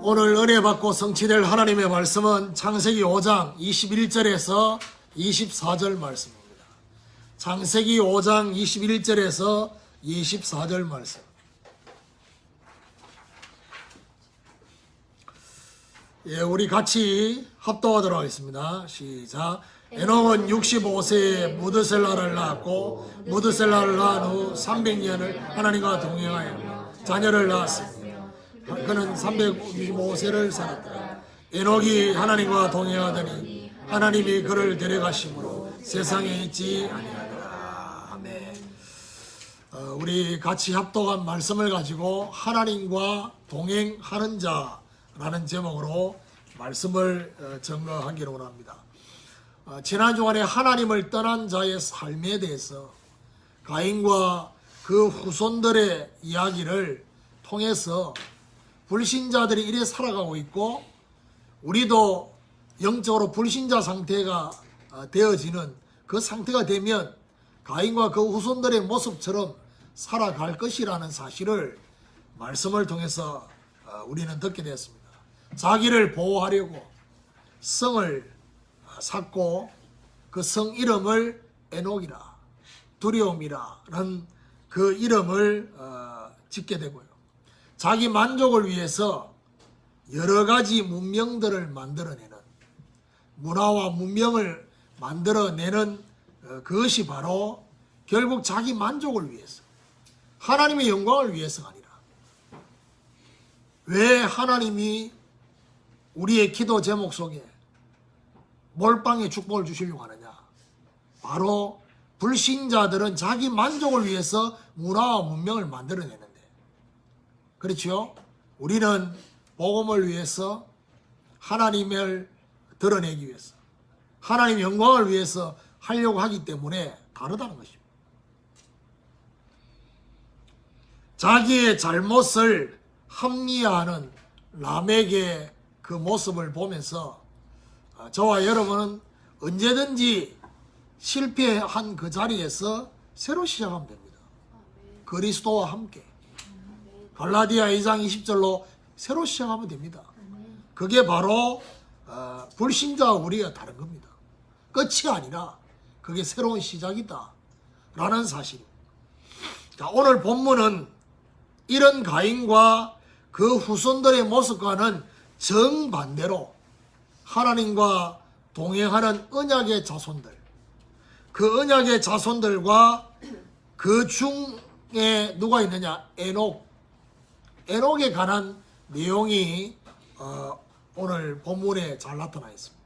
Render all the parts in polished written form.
오늘 은혜 받고 성취될 하나님의 말씀은 창세기 5장 21절에서 24절 말씀입니다. 창세기 5장 21절에서 24절 말씀. 예, 우리 같이 합독하도록 하겠습니다. 시작. 에녹은 65세에 무드셀라를 낳았고 무드셀라를 낳은 후 300년을 하나님과 동행하여 자녀를 낳았습니다. 그는 365세를 살았다. 에녹이 하나님과 동행하더니 하나님이 그를 데려가심으로 세상에 있지 아니하더라. 아멘. 우리 같이 합독한 말씀을 가지고 하나님과 동행하는 자라는 제목으로 말씀을 증거하기를 원합니다. 지난 주간에 하나님을 떠난 자의 삶에 대해서 가인과 그 후손들의 이야기를 통해서 불신자들이 이래 살아가고 있고 우리도 영적으로 불신자 상태가 되어지는 그 상태가 되면 가인과 그 후손들의 모습처럼 살아갈 것이라는 사실을 말씀을 통해서 우리는 듣게 되었습니다. 자기를 보호하려고 성을 샀고 그 성 이름을 에녹이라, 두려움이라는 그 이름을 짓게 되고요. 자기 만족을 위해서 여러 가지 문명들을 만들어내는, 문화와 문명을 만들어내는 그것이 바로 결국 자기 만족을 위해서, 하나님의 영광을 위해서가 아니라, 왜 하나님이 우리의 기도 제목 속에 몰빵의 축복을 주시려고 하느냐? 바로 불신자들은 자기 만족을 위해서 문화와 문명을 만들어내는데, 그렇죠? 우리는 복음을 위해서, 하나님을 드러내기 위해서, 하나님의 영광을 위해서 하려고 하기 때문에 다르다는 것입니다. 자기의 잘못을 합리화하는 라멕의 그 모습을 보면서 저와 여러분은 언제든지 실패한 그 자리에서 새로 시작하면 됩니다. 그리스도와 함께 갈라디아 2장 20절로 새로 시작하면 됩니다. 그게 바로 불신자와 우리가 다른 겁니다. 끝이 아니라 그게 새로운 시작이다 라는 사실입니다. 자, 오늘 본문은 이런 가인과 그 후손들의 모습과는 정반대로 하나님과 동행하는 언약의 자손들, 그 언약의 자손들과 그 중에 누가 있느냐? 에녹에 관한 내용이 오늘 본문에 잘 나타나 있습니다.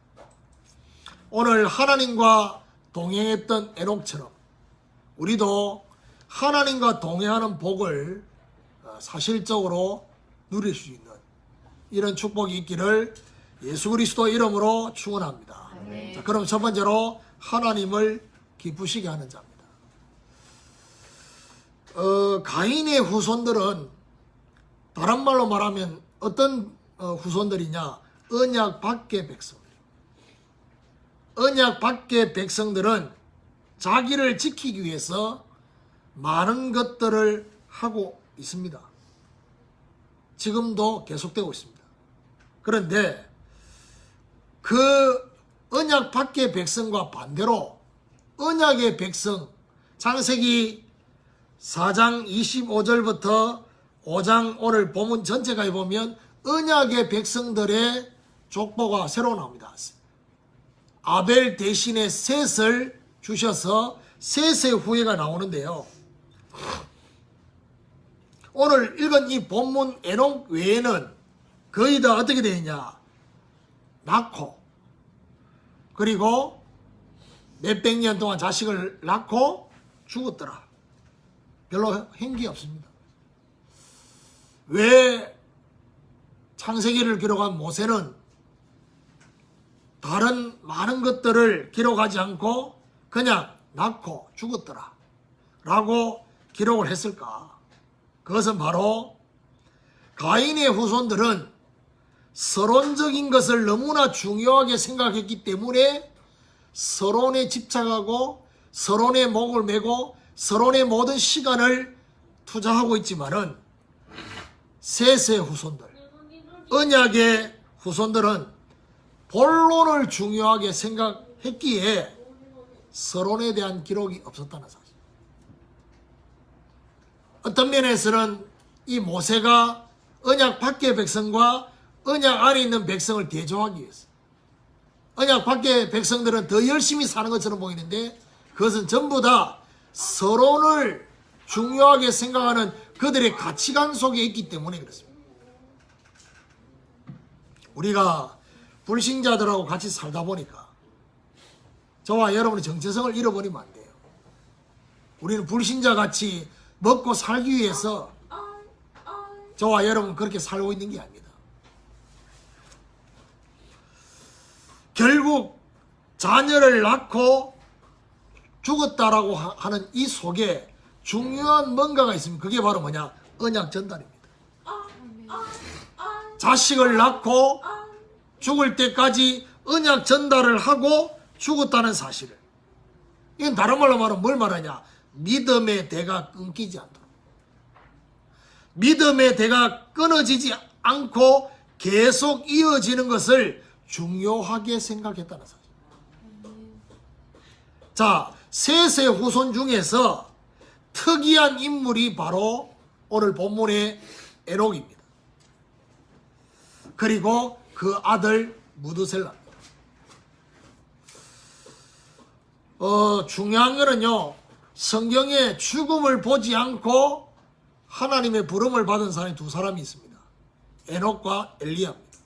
오늘 하나님과 동행했던 에녹처럼 우리도 하나님과 동행하는 복을 사실적으로 누릴 수 있는 이런 축복이 있기를 예수 그리스도 이름으로 축원합니다. 자, 그럼 첫 번째로 하나님을 기쁘시게 하는 자입니다. 가인의 후손들은 다른 말로 말하면 어떤 후손들이냐? 언약 밖의 백성들. 언약 밖의 백성들은 자기를 지키기 위해서 많은 것들을 하고 있습니다. 지금도 계속되고 있습니다. 그런데 그 언약 밖의 백성과 반대로 언약의 백성, 창세기 4장 25절부터 5장 오늘 본문 전체까지 보면 언약의 백성들의 족보가 새로 나옵니다. 아벨 대신에 셋을 주셔서 셋의 후예가 나오는데요. 오늘 읽은 이 본문 에녹 외에는 거의 다 어떻게 되어 있냐? 낳고 그리고 몇백 년 동안 자식을 낳고 죽었더라. 별로 행기 없습니다. 왜 창세기를 기록한 모세는 다른 많은 것들을 기록하지 않고 그냥 낳고 죽었더라 라고 기록을 했을까? 그것은 바로 가인의 후손들은 서론적인 것을 너무나 중요하게 생각했기 때문에 서론에 집착하고 서론에 목을 메고 서론의 모든 시간을 투자하고 있지만은 셋의 후손들, 언약의 후손들은 본론을 중요하게 생각했기에 서론에 대한 기록이 없었다는 사실. 어떤 면에서는 이 모세가 언약 밖의 백성과 언약 안에 있는 백성을 대조하기 위해서, 언약 밖의 백성들은 더 열심히 사는 것처럼 보이는데 그것은 전부 다 서론을 중요하게 생각하는 그들의 가치관 속에 있기 때문에 그렇습니다. 우리가 불신자들하고 같이 살다 보니까 저와 여러분의 정체성을 잃어버리면 안 돼요. 우리는 불신자같이 먹고 살기 위해서 저와 여러분 그렇게 살고 있는 게 아닙니다. 결국 자녀를 낳고 죽었다라고 하는 이 속에 중요한 뭔가가 있습니다. 그게 바로 뭐냐? 언약 전달입니다. 자식을 낳고 죽을 때까지 언약 전달을 하고 죽었다는 사실을. 이건 다른 말로 말하면 뭘 말하냐? 믿음의 대가 끊기지 않도록. 믿음의 대가 끊어지지 않고 계속 이어지는 것을 중요하게 생각했다는 사실. 자, 셋의 후손 중에서 특이한 인물이 바로 오늘 본문의 에녹입니다. 그리고 그 아들 무드셀라입니다. 중요한 거는요, 성경에 죽음을 보지 않고 하나님의 부름을 받은 사람이 두 사람이 있습니다. 에녹과 엘리야입니다.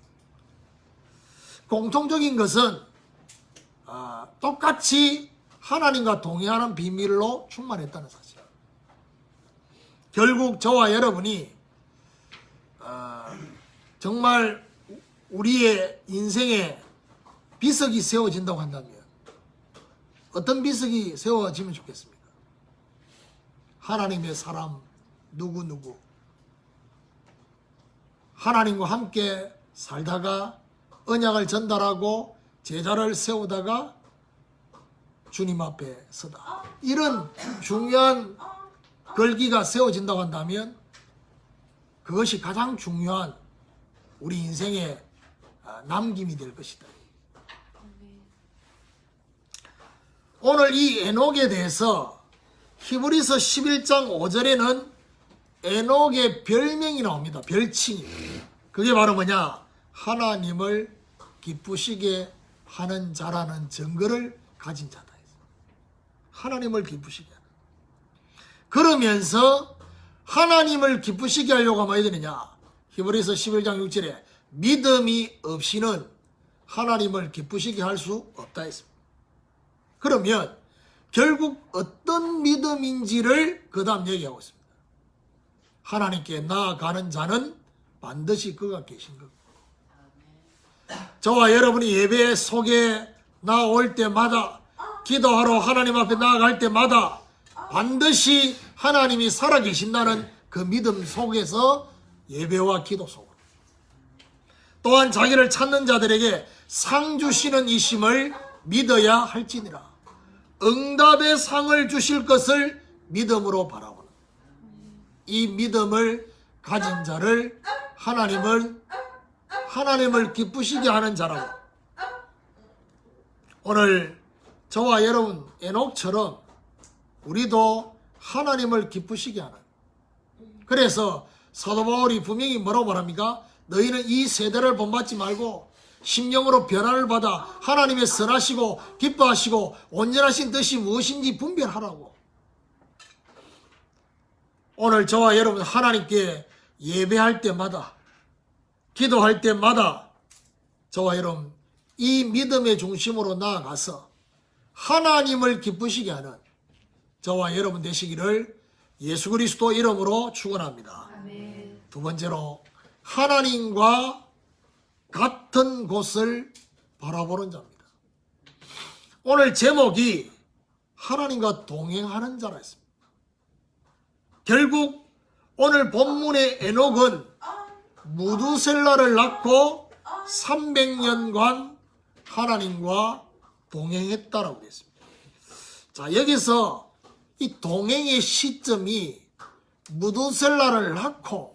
공통적인 것은 똑같이 하나님과 동행하는 비밀로 충만했다는 사실. 결국 저와 여러분이 정말 우리의 인생에 비석이 세워진다고 한다면 어떤 비석이 세워지면 좋겠습니까? 하나님의 사람 누구누구, 하나님과 함께 살다가 언약을 전달하고 제자를 세우다가 주님 앞에 서다. 이런 중요한 걸기가 세워진다고 한다면 그것이 가장 중요한 우리 인생의 남김이 될 것이다. 오늘 이 에녹에 대해서 히브리서 11장 5절에는 에녹의 별명이 나옵니다. 별칭이. 그게 바로 뭐냐? 하나님을 기쁘시게 하는 자라는 증거를 가진 자다. 하나님을 기쁘시게 하는. 그러면서 하나님을 기쁘시게 하려고 하면 어야 되느냐? 히브리서 11장 6절에 믿음이 없이는 하나님을 기쁘시게 할 수 없다 했습니다. 그러면 결국 어떤 믿음인지를 그 다음 얘기하고 있습니다. 하나님께 나아가는 자는 반드시 그가 계신 것. 저와 여러분이 예배 속에 나올 때마다, 기도하러 하나님 앞에 나아갈 때마다 반드시 하나님이 살아계신다는 그 믿음 속에서 예배와 기도 속으로, 또한 자기를 찾는 자들에게 상 주시는 이심을 믿어야 할지니라. 응답의 상을 주실 것을 믿음으로 바라보는 이 믿음을 가진 자를 하나님을 기쁘시게 하는 자라고. 오늘 저와 여러분 에녹처럼 우리도 하나님을 기쁘시게 하는, 그래서 사도 바울이 분명히 뭐라고 말합니까? 너희는 이 세대를 본받지 말고 심령으로 변화를 받아 하나님의 선하시고 기뻐하시고 온전하신 뜻이 무엇인지 분별하라고. 오늘 저와 여러분 하나님께 예배할 때마다, 기도할 때마다 저와 여러분 이 믿음의 중심으로 나아가서 하나님을 기쁘시게 하는 저와 여러분 되시기를 예수 그리스도 이름으로 축원합니다. 두 번째로, 하나님과 같은 곳을 바라보는 자입니다. 오늘 제목이 하나님과 동행하는 자라 했습니다. 결국 오늘 본문의 에녹은 무두셀라를 낳고 300년간 하나님과 동행했다라고 했습니다. 자, 여기서 이 동행의 시점이 무두셀라를 낳고,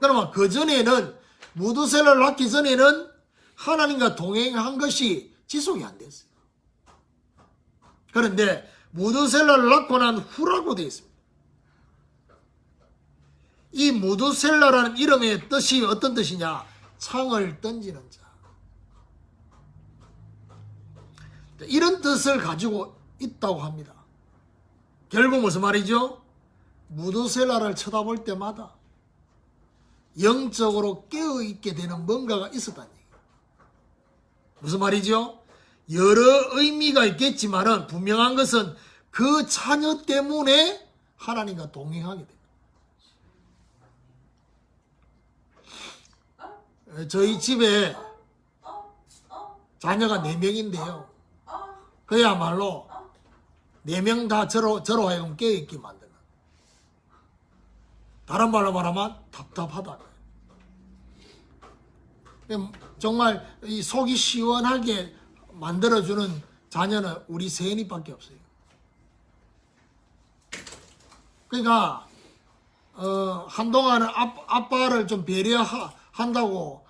그러면 그전에는 무드셀라를 낳기 전에는 하나님과 동행한 것이 지속이 안 됐어요. 그런데 무드셀라를 낳고 난 후라고 되어 있습니다. 이 무드셀라라는 이름의 뜻이 어떤 뜻이냐? 창을 던지는 자. 이런 뜻을 가지고 있다고 합니다. 결국 무슨 말이죠? 무드셀라를 쳐다볼 때마다 영적으로 깨어있게 되는 뭔가가 있었다는 얘기예요. 무슨 말이죠? 여러 의미가 있겠지만은 분명한 것은 그 자녀 때문에 하나님과 동행하게 됩니다. 저희 집에 자녀가 4명인데요. 그야말로 4명 다 저로 하여금 깨어있게 만드는. 다른 말로 말하면 답답하다. 정말 이 속이 시원하게 만들어주는 자녀는 우리 세연이밖에 없어요. 그러니까 한동안은 아빠를 좀 배려한다고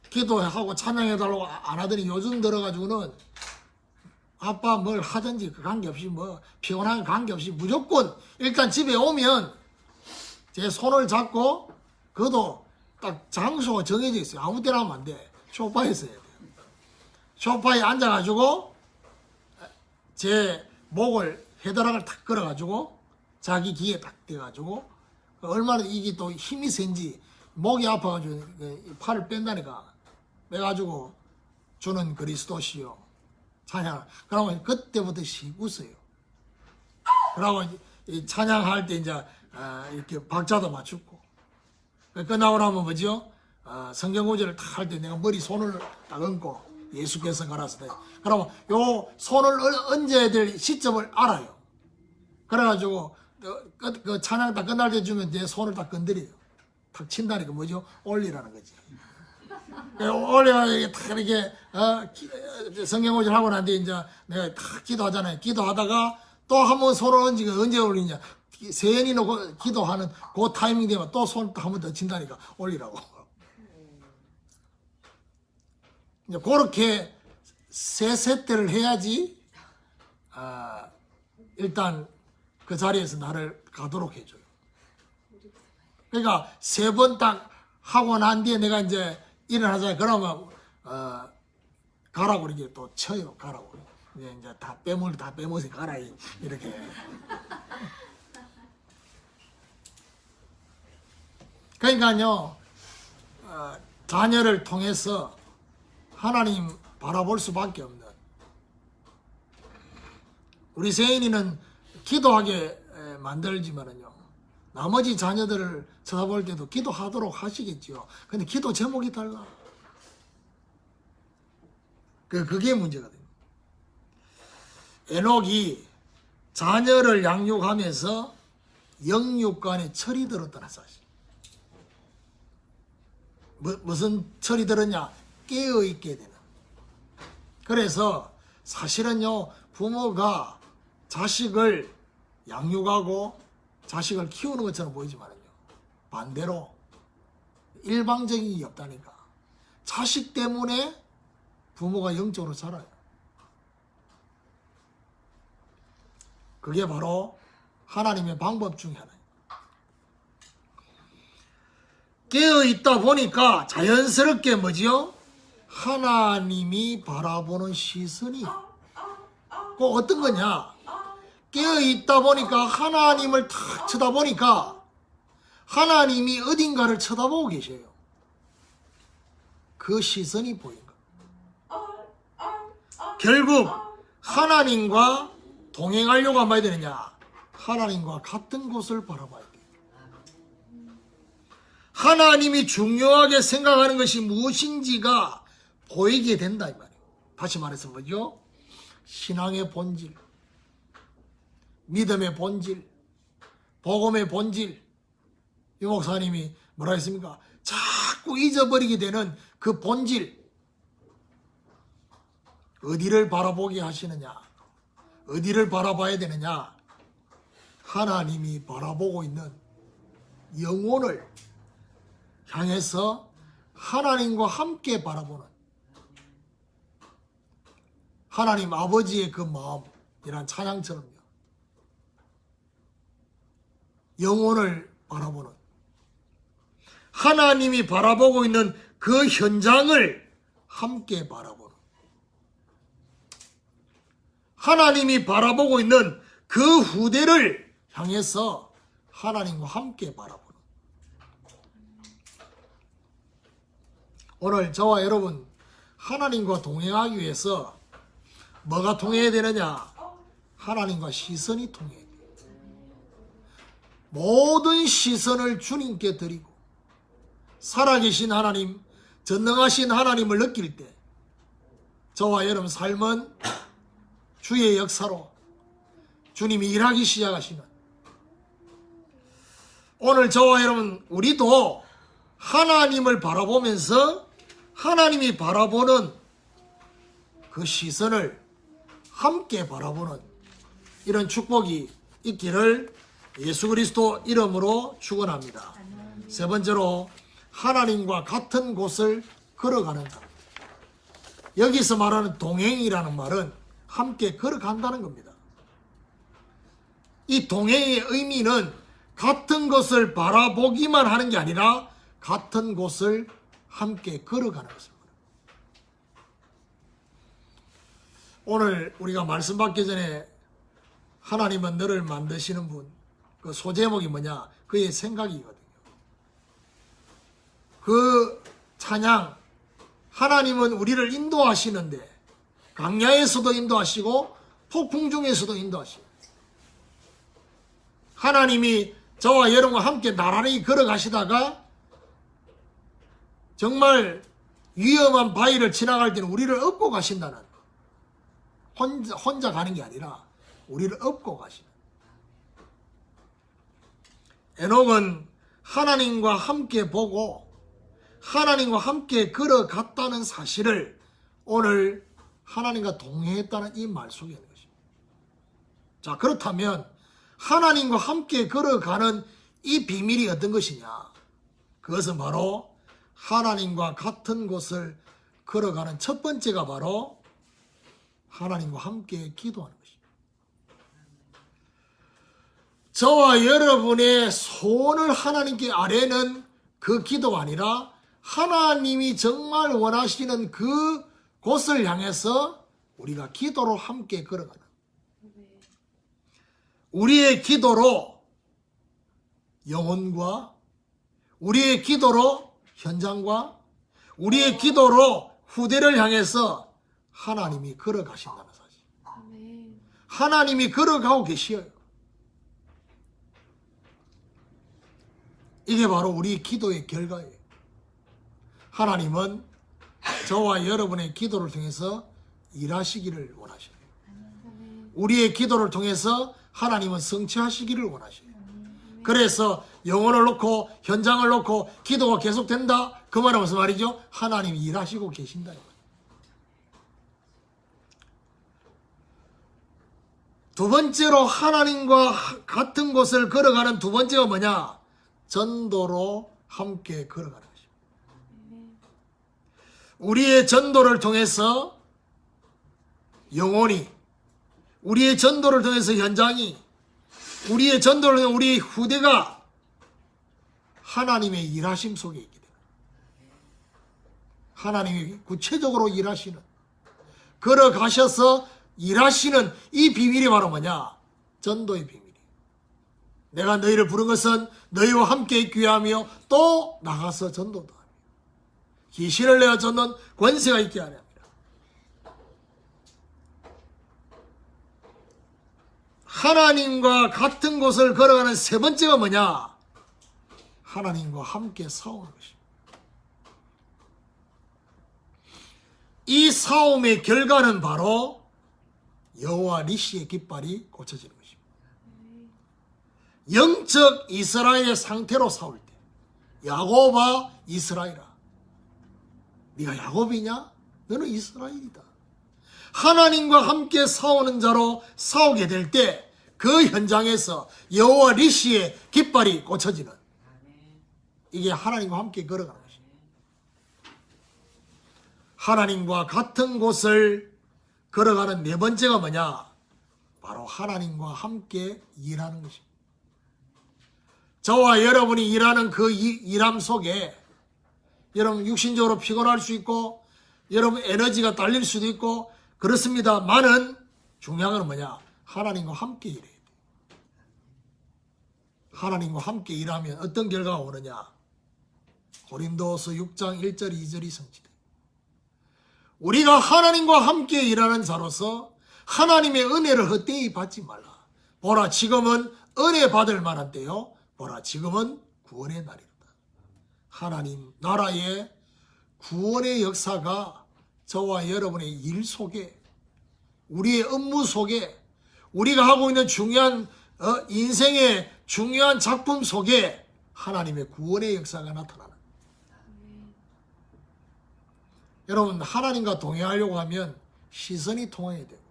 기도하고 찬양해달라고 안 하더니 요즘 들어가지고는 아빠 뭘 하든지 그 관계없이 뭐 피곤한 관계없이 무조건 일단 집에 오면 제 손을 잡고 그것도 딱 장소가 정해져 있어요. 아무 때나 하면 안 돼. 소파에 있어야 돼요. 소파에 앉아가지고 제 목을 헤드락을 탁 걸어가지고 자기 귀에 딱 대가지고 얼마나 이게 또 힘이 센지 목이 아파가지고 팔을 뺀다니까 빼가지고 주는 그리스도시요 찬양. 그러면 그때부터 웃어요. 그러고 찬양할 때 이제 이렇게 박자도 맞추고 끝나고 나면 뭐죠? 성경 구절을 딱 할 때 내가 머리 손을 딱 얹고 예수께서 가라사대. 그러면 요 손을 얹어야 될 시점을 알아요. 그래가지고 그 찬양 딱 끝날 때 주면 내 손을 딱 건드려요. 탁 친다니까 뭐죠? 올리라는 거지. 올려가지고 탁 이렇게 성경 구절 하고 난 뒤에 이제 내가 탁 기도하잖아요. 기도하다가 또 한 번 손을 얹으니까 언제 올리냐? 세연이 놓고 기도하는 그 타이밍 되면 또 손 한 번 더 친다니까 올리라고. 이제 그렇게 세 세대를 해야지 일단 그 자리에서 나를 가도록 해줘요. 그러니까 3번 딱 하고 난 뒤에 내가 이제 일어나잖아요. 그러면 가라고 이렇게 또 쳐요. 가라고. 이제 다 빼먹어서 가라 이렇게. 그러니까요, 자녀를 통해서 하나님 바라볼 수밖에 없는. 우리 세인이는 기도하게 만들지만은요, 나머지 자녀들을 쳐다볼 때도 기도하도록 하시겠지요. 근데 기도 제목이 달라. 그게 문제거든요. 에녹이 자녀를 양육하면서 영육간에 철이 들었다는 사실. 무슨 철이 들었냐? 깨어있게 되는. 그래서 사실은요, 부모가 자식을 양육하고 자식을 키우는 것처럼 보이지만요, 반대로 일방적인 게 없다니까. 자식 때문에 부모가 영적으로 자라요. 그게 바로 하나님의 방법 중에 하나예요. 깨어있다 보니까 자연스럽게 뭐지요? 하나님이 바라보는 시선이 그 어떤 거냐? 깨어있다 보니까 하나님을 탁 쳐다보니까 하나님이 어딘가를 쳐다보고 계셔요. 그 시선이 보인 거예요. 결국 하나님과 동행하려고 하면 되느냐? 하나님과 같은 곳을 바라봐야 돼요. 하나님이 중요하게 생각하는 것이 무엇인지가 보이게 된다 이 말이에요. 다시 말해서 뭐죠? 신앙의 본질, 믿음의 본질, 복음의 본질. 이 목사님이 뭐라 했습니까? 자꾸 잊어버리게 되는 그 본질. 어디를 바라보게 하시느냐? 어디를 바라봐야 되느냐? 하나님이 바라보고 있는 영혼을 향해서 하나님과 함께 바라보는 하나님 아버지의 그 마음이란 찬양처럼요. 영혼을 바라보는 하나님이 바라보고 있는 그 현장을 함께 바라보는 하나님이 바라보고 있는 그 후대를 향해서 하나님과 함께 바라보는 오늘 저와 여러분 하나님과 동행하기 위해서 뭐가 통해야 되느냐? 하나님과 시선이 통해야 돼요. 모든 시선을 주님께 드리고 살아계신 하나님, 전능하신 하나님을 느낄 때 저와 여러분 삶은 주의 역사로 주님이 일하기 시작하시는 오늘 저와 여러분 우리도 하나님을 바라보면서 하나님이 바라보는 그 시선을 함께 바라보는 이런 축복이 있기를 예수 그리스도 이름으로 축원합니다. 세 번째로 하나님과 같은 곳을 걸어가는 것. 여기서 말하는 동행이라는 말은 함께 걸어간다는 겁니다. 이 동행의 의미는 같은 것을 바라보기만 하는 게 아니라 같은 곳을 함께 걸어가는 것입니다. 오늘 우리가 말씀 받기 전에 하나님은 너를 만드시는 분, 그 소제목이 뭐냐? 그의 생각이거든요. 그 찬양, 하나님은 우리를 인도하시는데 강야에서도 인도하시고 폭풍 중에서도 인도하시고 하나님이 저와 여러분과 함께 나란히 걸어가시다가 정말 위험한 바위를 지나갈 때는 우리를 업고 가신다는 혼자 가는 게 아니라 우리를 업고 가시는 에녹은 하나님과 함께 보고 하나님과 함께 걸어갔다는 사실을 오늘 하나님과 동행했다는 이 말 속에 있는 것입니다. 자, 그렇다면 하나님과 함께 걸어가는 이 비밀이 어떤 것이냐? 그것은 바로 하나님과 같은 곳을 걸어가는 첫 번째가 바로 하나님과 함께 기도하는 것입니다. 저와 여러분의 소원을 하나님께 아뢰는 그 기도가 아니라 하나님이 정말 원하시는 그 곳을 향해서 우리가 기도로 함께 걸어가는 우리의 기도로 영혼과 우리의 기도로 현장과 우리의 기도로 후대를 향해서 하나님이 걸어가신다는 사실. 하나님이 걸어가고 계시어요. 이게 바로 우리 기도의 결과예요. 하나님은 저와 여러분의 기도를 통해서 일하시기를 원하셔요. 우리의 기도를 통해서 하나님은 성취하시기를 원하셔요. 그래서 영혼을 놓고 현장을 놓고 기도가 계속된다. 그 말은 무슨 말이죠? 하나님이 일하시고 계신다. 두 번째로 하나님과 같은 곳을 걸어가는 두 번째가 뭐냐? 전도로 함께 걸어가는 것입니다. 우리의 전도를 통해서 영혼이, 우리의 전도를 통해서 현장이, 우리의 전도를 통해서 우리 후대가 하나님의 일하심 속에 있게 됩니다. 하나님이 구체적으로 일하시는, 걸어가셔서 일하시는 이 비밀이 바로 뭐냐? 전도의 비밀이에요. 내가 너희를 부른 것은 너희와 함께 있기 위하며 또 나가서 전도도 하며 귀신을 내어 쫓는 권세가 있게 하려 합니다. 하나님과 같은 곳을 걸어가는 세 번째가 뭐냐? 하나님과 함께 싸우는 것입니다. 이 싸움의 결과는 바로 여호와 니시의 깃발이 고쳐지는 것입니다. 영적 이스라엘의 상태로 싸울 때 야곱아 이스라엘아, 네가 야곱이냐? 너는 이스라엘이다. 하나님과 함께 싸우는 자로 싸우게 될 때 그 현장에서 여호와 니시의 깃발이 꽂혀지는 이게 하나님과 함께 걸어가는 것입니다. 하나님과 같은 곳을 걸어가는 네 번째가 뭐냐? 바로 하나님과 함께 일하는 것입니다. 저와 여러분이 일하는 그 일함 속에 여러분 육신적으로 피곤할 수 있고 여러분 에너지가 딸릴 수도 있고 그렇습니다만은 중요한 건 뭐냐? 하나님과 함께 일해야 돼요. 하나님과 함께 일하면 어떤 결과가 오느냐? 고린도서 6장 1절 2절이 성취돼요. 우리가 하나님과 함께 일하는 자로서 하나님의 은혜를 헛되이 받지 말라. 보라 지금은 은혜 받을 만한 때요. 보라 지금은 구원의 날이다. 하나님 나라의 구원의 역사가 저와 여러분의 일 속에 우리의 업무 속에 우리가 하고 있는 중요한 인생의 중요한 작품 속에 하나님의 구원의 역사가 나타나는. 여러분 하나님과 동행하려고 하면 시선이 통해야 되고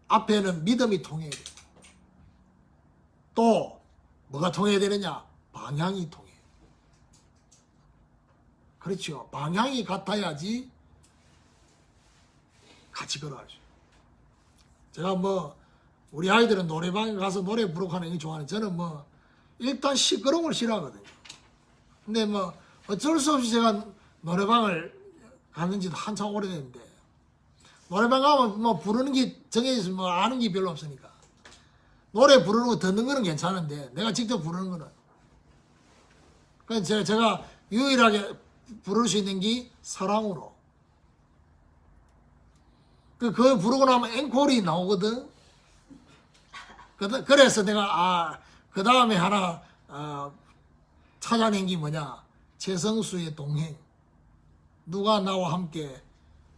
앞에는 믿음이 통해야 되고 또 뭐가 통해야 되느냐? 방향이 통해야 돼요. 그렇죠. 방향이 같아야지 같이 걸어가죠. 제가 우리 아이들은 노래방에 가서 노래 부르고 하는 게 좋아하는 저는 일단 시끄러운 걸 싫어하거든요. 근데 어쩔 수 없이 제가 노래방을 가는 지도 한참 오래됐는데 노래방 가면 부르는 게 정해져서 아는 게 별로 없으니까 노래 부르는 거 듣는 거는 괜찮은데 내가 직접 부르는 거는 그래서 제가 유일하게 부를 수 있는 게 사랑으로 그거 부르고 나면 앵콜이 나오거든. 그래서 내가 그 다음에 하나 찾아낸 게 뭐냐? 최성수의 동행. 누가 나와 함께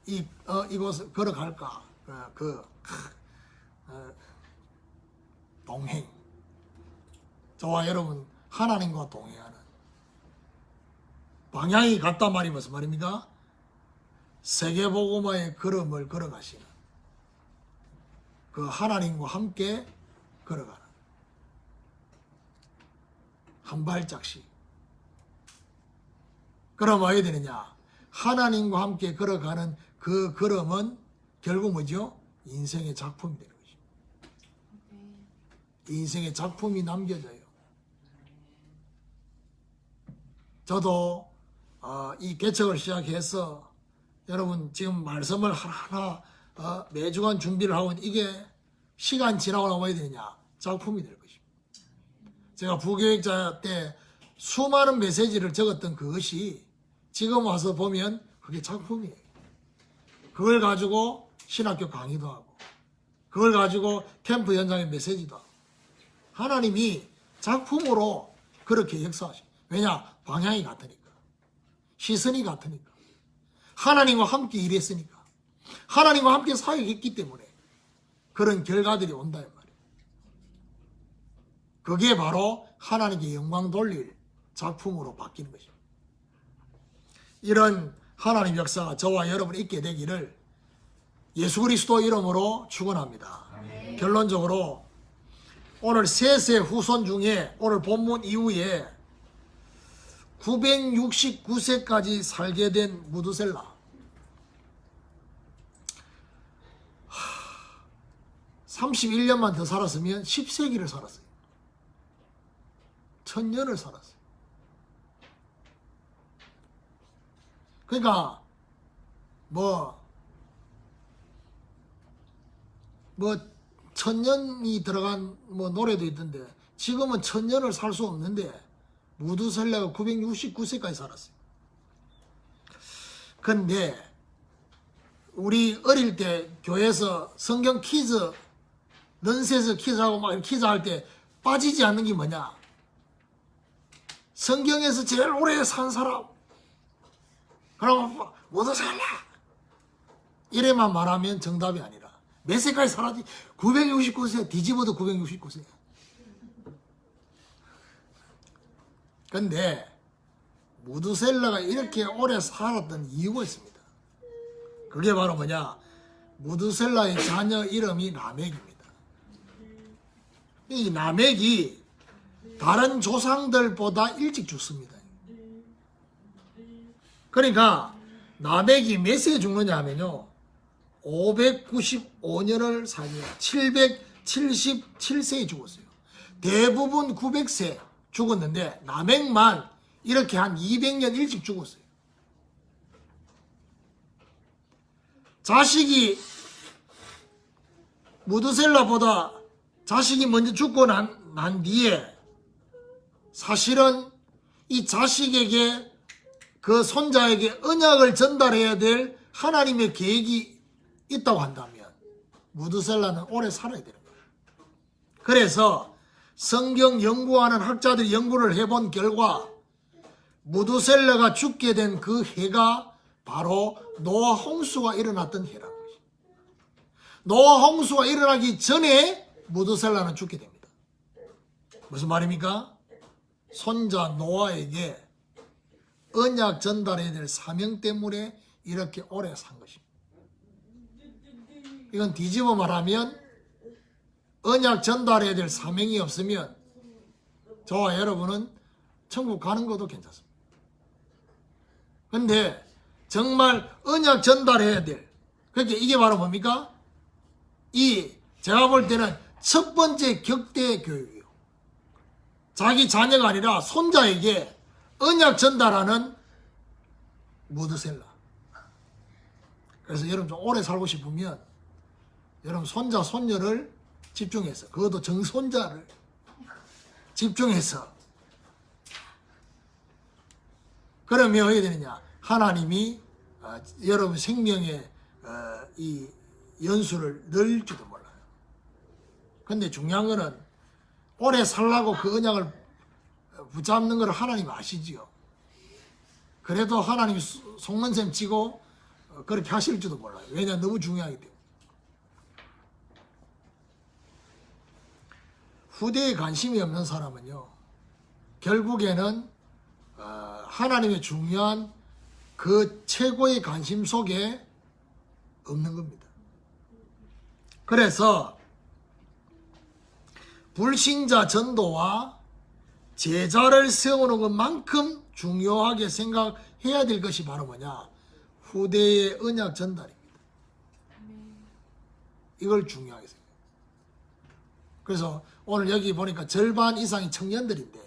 이곳을 걸어갈까? 동행. 저와 여러분 하나님과 동행하는 방향이 같단 말이 무슨 말입니까? 세계복음화의 걸음을 걸어가시는 그 하나님과 함께 걸어가는 한 발짝씩. 그럼 어떻게 되느냐? 하나님과 함께 걸어가는 그 걸음은 결국 뭐죠? 인생의 작품이 되는 것입니다. 인생의 작품이 남겨져요. 저도 이 개척을 시작해서 여러분 지금 말씀을 하나하나 매주간 준비를 하고 있는데 이게 시간 지나고 나면 어떻게 되느냐? 작품이 될 것입니다. 제가 부교육자 때 수많은 메시지를 적었던 그것이 지금 와서 보면 그게 작품이에요. 그걸 가지고 신학교 강의도 하고 그걸 가지고 캠프 현장의 메시지도 하고 하나님이 작품으로 그렇게 역사하십니다. 왜냐? 방향이 같으니까. 시선이 같으니까. 하나님과 함께 일했으니까. 하나님과 함께 사역했기 때문에 그런 결과들이 온다 이 말이에요. 그게 바로 하나님께 영광 돌릴 작품으로 바뀌는 것입니다. 이런 하나님 역사가 저와 여러분이 있게 되기를 예수 그리스도 이름으로 축원합니다. 결론적으로 오늘 셋의 후손 중에 오늘 본문 이후에 969세까지 살게 된 무두셀라. 31년만 더 살았으면 10세기를 살았어요. 1000년을 살았어요. 그러니까 뭐 1000년이 들어간 노래도 있던데 지금은 1000년을 살 수 없는데 무두셀라가 969세까지 살았어요. 근데 우리 어릴 때 교회에서 성경 퀴즈 넌센스 퀴즈하고 막 퀴즈 할 때 빠지지 않는 게 뭐냐? 성경에서 제일 오래 산 사람. 그럼 무두셀라 이래만 말하면 정답이 아니라 몇 세까지 살았지? 969세 뒤집어도 969세. 근데 무두셀라가 이렇게 오래 살았던 이유가 있습니다. 그게 바로 뭐냐? 무두셀라의 자녀 이름이 라멕입니다. 이 라멕이 다른 조상들보다 일찍 죽습니다. 그러니까 나백이 몇 세에 죽느냐 하면요, 595년을 살며 777세에 죽었어요. 대부분 900세 죽었는데 나백만 이렇게 한 200년 일찍 죽었어요. 자식이 무드셀라보다 자식이 먼저 죽고 난 뒤에 사실은 이 자식에게, 그 손자에게 언약을 전달해야 될 하나님의 계획이 있다고 한다면 무드셀라는 오래 살아야 되는 거예요. 그래서 성경 연구하는 학자들이 연구를 해본 결과 무드셀라가 죽게 된 그 해가 바로 노아 홍수가 일어났던 해라는 것입니다. 노아 홍수가 일어나기 전에 무드셀라는 죽게 됩니다. 무슨 말입니까? 손자 노아에게 언약 전달해야 될 사명 때문에 이렇게 오래 산 것입니다. 이건 뒤집어 말하면 언약 전달해야 될 사명이 없으면 저와 여러분은 천국 가는 것도 괜찮습니다. 근데 정말 언약 전달해야 될, 그렇게 이게 바로 뭡니까? 제가 볼 때는 첫 번째 격대 교육이에요. 자기 자녀가 아니라 손자에게 언약 전달하는 무드셀라. 그래서 여러분 좀 오래 살고 싶으면 여러분 손자 손녀를 집중해서, 그것도 정손자를 집중해서, 그러면 어떻게 되느냐, 하나님이 여러분 생명의 이 연수를 늘지도 몰라요. 근데 중요한 거는 오래 살라고 그 언약을 붙잡는 걸 하나님 아시지요. 그래도 하나님이 속는 셈 치고 그렇게 하실지도 몰라요. 왜냐, 너무 중요하기 때문에. 후대에 관심이 없는 사람은요, 결국에는 하나님의 중요한 그 최고의 관심 속에 없는 겁니다. 그래서 불신자 전도와 제자를 세우는 것만큼 중요하게 생각해야 될 것이 바로 뭐냐, 후대의 언약 전달입니다. 이걸 중요하게 생각해요. 그래서 오늘 여기 보니까 절반 이상이 청년들인데,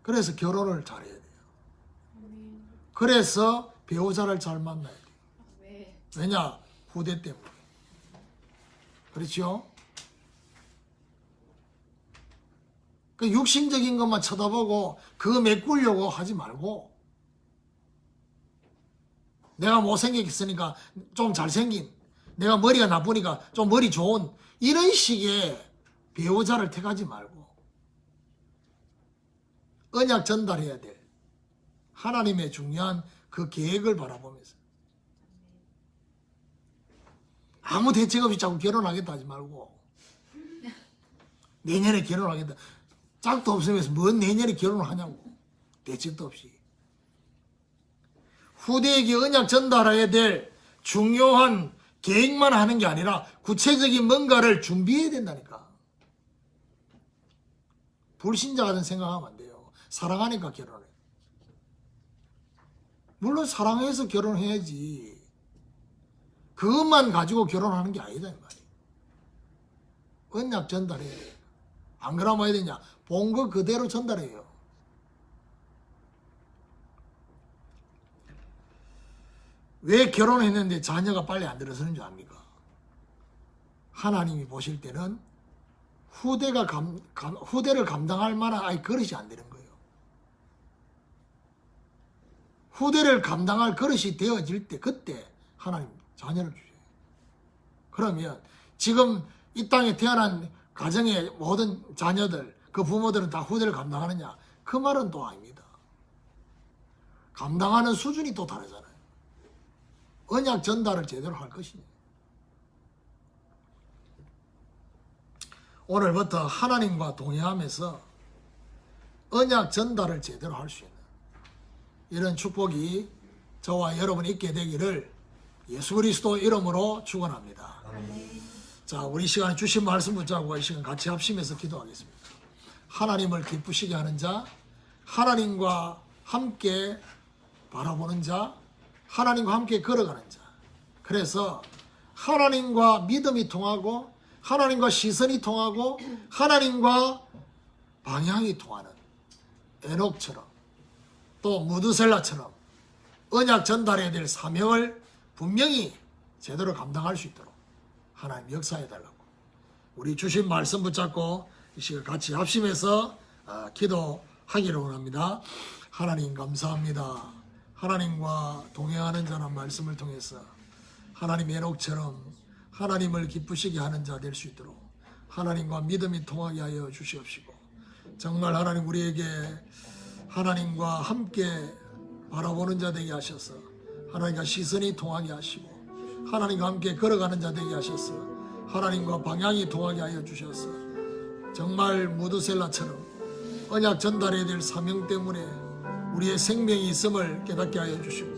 그래서 결혼을 잘해야 돼요. 그래서 배우자를 잘 만나야 돼요. 왜냐? 후대 때문에. 그렇죠? 그 육신적인 것만 쳐다보고 그거 메꾸려고 하지 말고, 내가 못생겼으니까 좀 잘생긴, 내가 머리가 나쁘니까 좀 머리 좋은, 이런 식의 배우자를 택하지 말고 언약 전달해야 될 하나님의 중요한 그 계획을 바라보면서, 아무 대책 없이 자꾸 결혼하겠다 하지 말고, 내년에 결혼하겠다, 짝도 없으면서 뭔 내년에 결혼을 하냐고, 대책도 없이. 후대에게 언약 전달해야 될 중요한 계획만 하는 게 아니라 구체적인 뭔가를 준비해야 된다니까. 불신자 같은 생각하면 안 돼요. 사랑하니까 결혼해. 물론 사랑해서 결혼해야지, 그것만 가지고 결혼하는 게 아니다 이 말이에요. 언약 전달해야 돼요. 안 그러면 뭐 해야 되냐, 본 거 그대로 전달해요. 왜 결혼했는데 자녀가 빨리 안 들어서는 줄 압니까? 하나님이 보실 때는 후대를 감당할 만한 그릇이 안 되는 거예요. 후대를 감당할 그릇이 되어질 때, 그때 하나님 자녀를 주셔요. 그러면 지금 이 땅에 태어난 가정의 모든 자녀들, 그 부모들은 다 후대를 감당하느냐? 그 말은 또 아닙니다. 감당하는 수준이 또 다르잖아요. 언약 전달을 제대로 할 것이냐. 오늘부터 하나님과 동행하면서 언약 전달을 제대로 할 수 있는 이런 축복이 저와 여러분이 있게 되기를 예수 그리스도 이름으로 축원합니다. 자, 우리 시간에 주신 말씀 붙잡고 이 시간 같이 합심해서 기도하겠습니다. 하나님을 기쁘시게 하는 자, 하나님과 함께 바라보는 자, 하나님과 함께 걸어가는 자. 그래서 하나님과 믿음이 통하고 하나님과 시선이 통하고 하나님과 방향이 통하는 에녹처럼 또 무드셀라처럼 언약 전달해야 될 사명을 분명히 제대로 감당할 수 있도록 하나님 역사해달라고 우리 주신 말씀 붙잡고 이 시간 같이 합심해서 기도하기를 원합니다. 하나님 감사합니다. 하나님과 동행하는 자란 말씀을 통해서 하나님 에녹처럼 하나님을 기쁘시게 하는 자 될 수 있도록 하나님과 믿음이 통하게 하여 주시옵시고 정말 하나님 우리에게 하나님과 함께 바라보는 자 되게 하셔서 하나님과 시선이 통하게 하시고 하나님과 함께 걸어가는 자 되게 하셔서 하나님과 방향이 통하게 하여 주셔서 정말 무드셀라처럼 언약 전달해야 될 사명 때문에 우리의 생명이 있음을 깨닫게 하여 주시고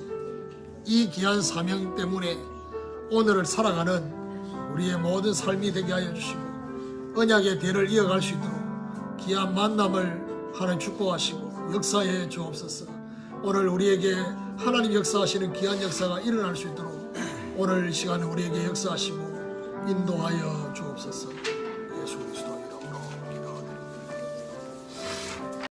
이 귀한 사명 때문에 오늘을 살아가는 우리의 모든 삶이 되게 하여 주시고 언약의 대를 이어갈 수 있도록 귀한 만남을 하나님 축복하시고 역사해 주옵소서. 오늘 우리에게 하나님 역사하시는 귀한 역사가 일어날 수 있도록 오늘 이 시간에 우리에게 역사하시고 인도하여 주옵소서.